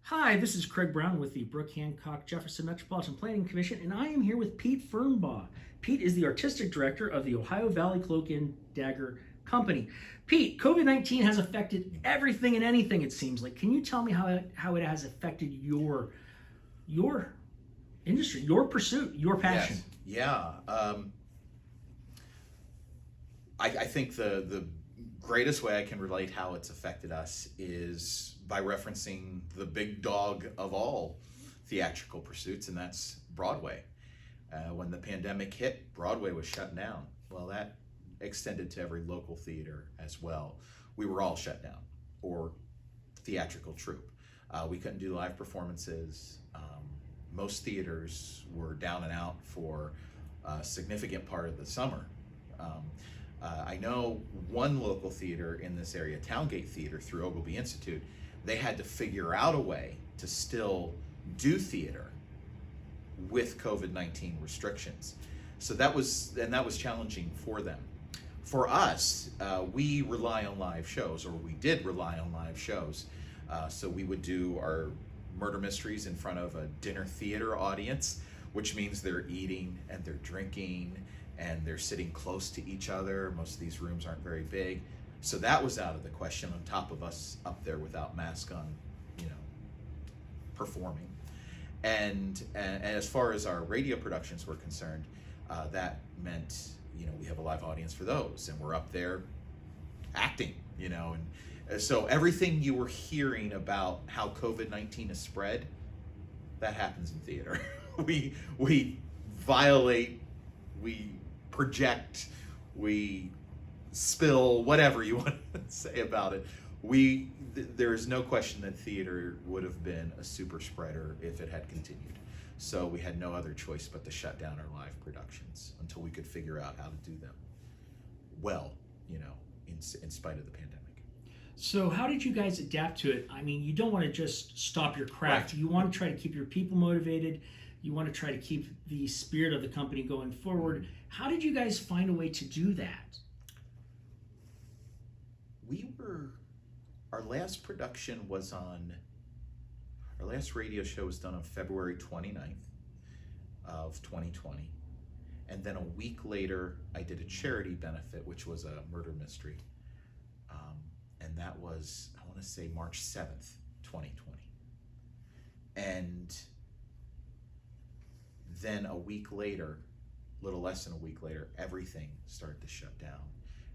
Hi, this is Craig Brown with the Brooke Hancock Jefferson Metropolitan Planning Commission, and I am here with Pete Fernbaugh. Pete is the Artistic Director of the Ohio Valley Cloak and Dagger Company. Pete, COVID-19 has affected everything and anything, it seems like. Can you tell me how it has affected your industry, your pursuit, your passion? Yes. Yeah. I think the greatest way I can relate how it's affected us is by referencing the big dog of all theatrical pursuits, and that's Broadway. When the pandemic hit, Broadway was shut down. Well, that extended to every local theater as well. We were all shut down, or theatrical troupe. We couldn't do live performances. Most theaters were down and out for a significant part of the summer. I know one local theater in this area, Towngate Theater through Ogilvy Institute, they had to figure out a way to still do theater with COVID-19 restrictions. So that was challenging for them. For us, we rely on live shows, or we did rely on live shows. So we would do our murder mysteries in front of a dinner theater audience, which means they're eating and they're drinking and they're sitting close to each other. Most of these rooms aren't very big. So that was out of the question, on top of us up there without masks on, performing. And as far as our radio productions were concerned, that meant, we have a live audience for those, and we're up there acting, and so everything you were hearing about how COVID-19 is spread, that happens in theater. we violate, we project, we spill, whatever you want to say about it. There is no question that theater would have been a super spreader if it had continued. So we had no other choice but to shut down our live productions until we could figure out how to do them well, in spite of the pandemic. So how did you guys adapt to it? I mean, you don't want to just stop your craft. Right. You want to try to keep your people motivated. You want to try to keep the spirit of the company going forward. How did you guys find a way to do that? Our last production was our last radio show was done on February 29th of 2020. And then a week later, I did a charity benefit, which was a murder mystery. And that was, I want to say, March 7th, 2020. And then a week later, a little less than a week later, everything started to shut down.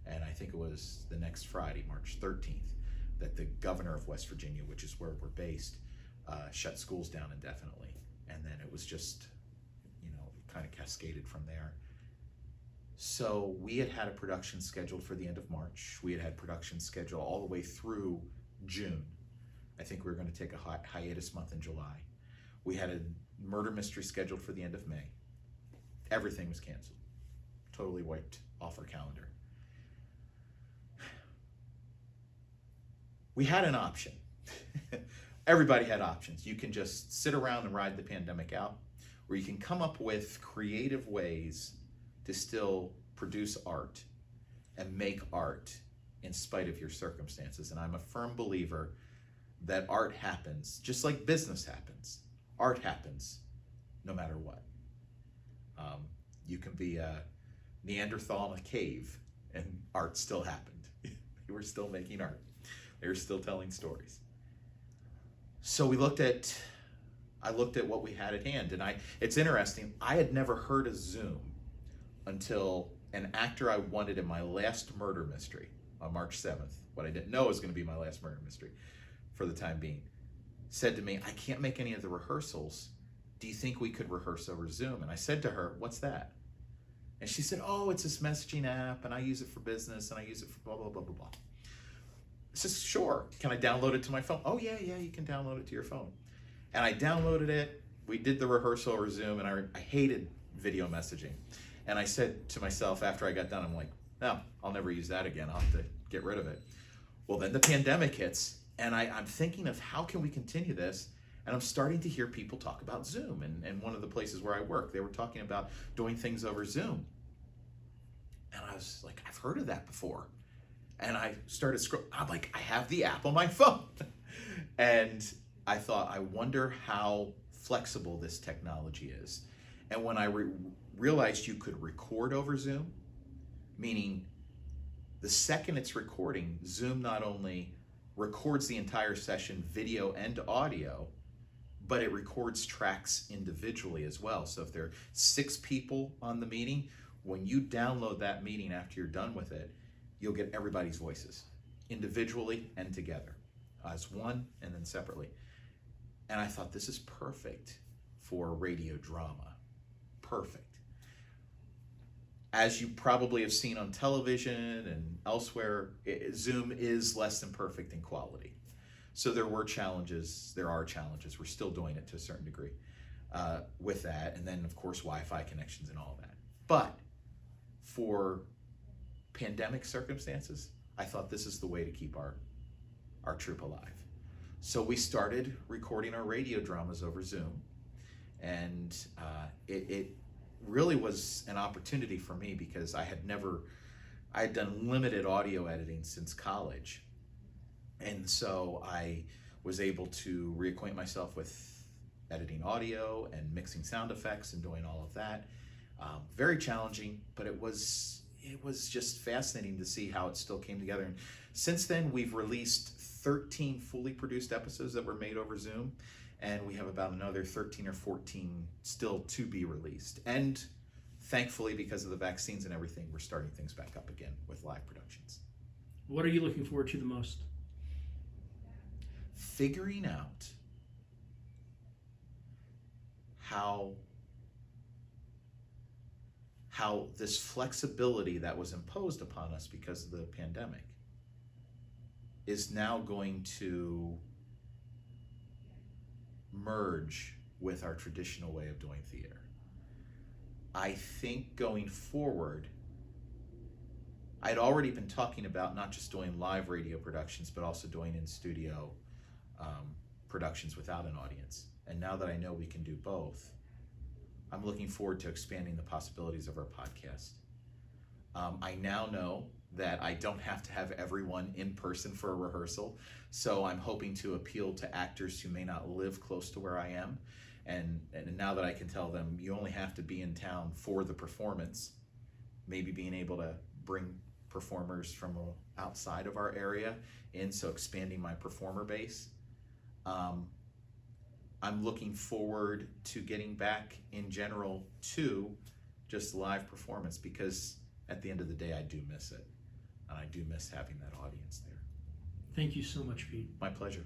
And I think it was the next Friday, March 13th, that the governor of West Virginia, which is where we're based, shut schools down indefinitely. And then it was just, kind of cascaded from there. So we had a production scheduled for the end of March. We had production scheduled all the way through June. I think we were going to take a hiatus month in July. We had a murder mystery scheduled for the end of May. Everything was canceled. Totally wiped off our calendar. We had an option. Everybody had options. You can just sit around and ride the pandemic out, or you can come up with creative ways to still produce art and make art in spite of your circumstances. And I'm a firm believer that art happens just like business happens. Art happens no matter what. You can be a Neanderthal in a cave and art still happened. You were still making art. They were still telling stories. So I looked at what we had at hand, and it's interesting, I had never heard of Zoom until an actor I wanted in my last murder mystery on March 7th, what I didn't know was going to be my last murder mystery for the time being, said to me, I can't make any of the rehearsals. Do you think we could rehearse over Zoom? And I said to her, what's that? And she said, oh, it's this messaging app, and I use it for business, and I use it for blah, blah, blah, blah, blah. I said, sure. Can I download it to my phone? Oh, yeah, you can download it to your phone. And I downloaded it. We did the rehearsal over Zoom, and I hated video messaging. And I said to myself after I got done, I'm like, no, I'll never use that again. I'll have to get rid of it. Well, then the pandemic hits, and I'm thinking of how can we continue this? And I'm starting to hear people talk about Zoom. And one of the places where I work, they were talking about doing things over Zoom. And I was like, I've heard of that before. And I started scrolling. I'm like, I have the app on my phone. And I thought, I wonder how flexible this technology is. And when I realized you could record over Zoom, meaning the second it's recording, Zoom not only records the entire session, video and audio, but it records tracks individually as well. So if there are 6 people on the meeting, when you download that meeting after you're done with it, you'll get everybody's voices, individually and together, as one and then separately. And I thought, this is perfect for radio drama. Perfect. As you probably have seen on television and elsewhere, Zoom is less than perfect in quality. So there are challenges. We're still doing it to a certain degree with that. And then, of course, Wi-Fi connections and all that. But for pandemic circumstances, I thought this is the way to keep our troupe alive. So we started recording our radio dramas over Zoom. And it really was an opportunity for me because I had done limited audio editing since college. And so I was able to reacquaint myself with editing audio and mixing sound effects and doing all of that. Very challenging, but it was just fascinating to see how it still came together. And since then, we've released 13 fully produced episodes that were made over Zoom, and we have about another 13 or 14 still to be released. And thankfully, because of the vaccines and everything, we're starting things back up again with live productions. What are you looking forward to the most? Figuring out how this flexibility that was imposed upon us because of the pandemic is now going to merge with our traditional way of doing theater. I think going forward, I'd already been talking about not just doing live radio productions, but also doing in-studio productions without an audience. And now that I know we can do both, I'm looking forward to expanding the possibilities of our podcast. I now know that I don't have to have everyone in person for a rehearsal, so I'm hoping to appeal to actors who may not live close to where I am. And now that I can tell them you only have to be in town for the performance, maybe being able to bring performers from outside of our area in, so expanding my performer base. I'm looking forward to getting back in general to just live performance, because at the end of the day, I do miss it. And I do miss having that audience there. Thank you so much, Pete. My pleasure.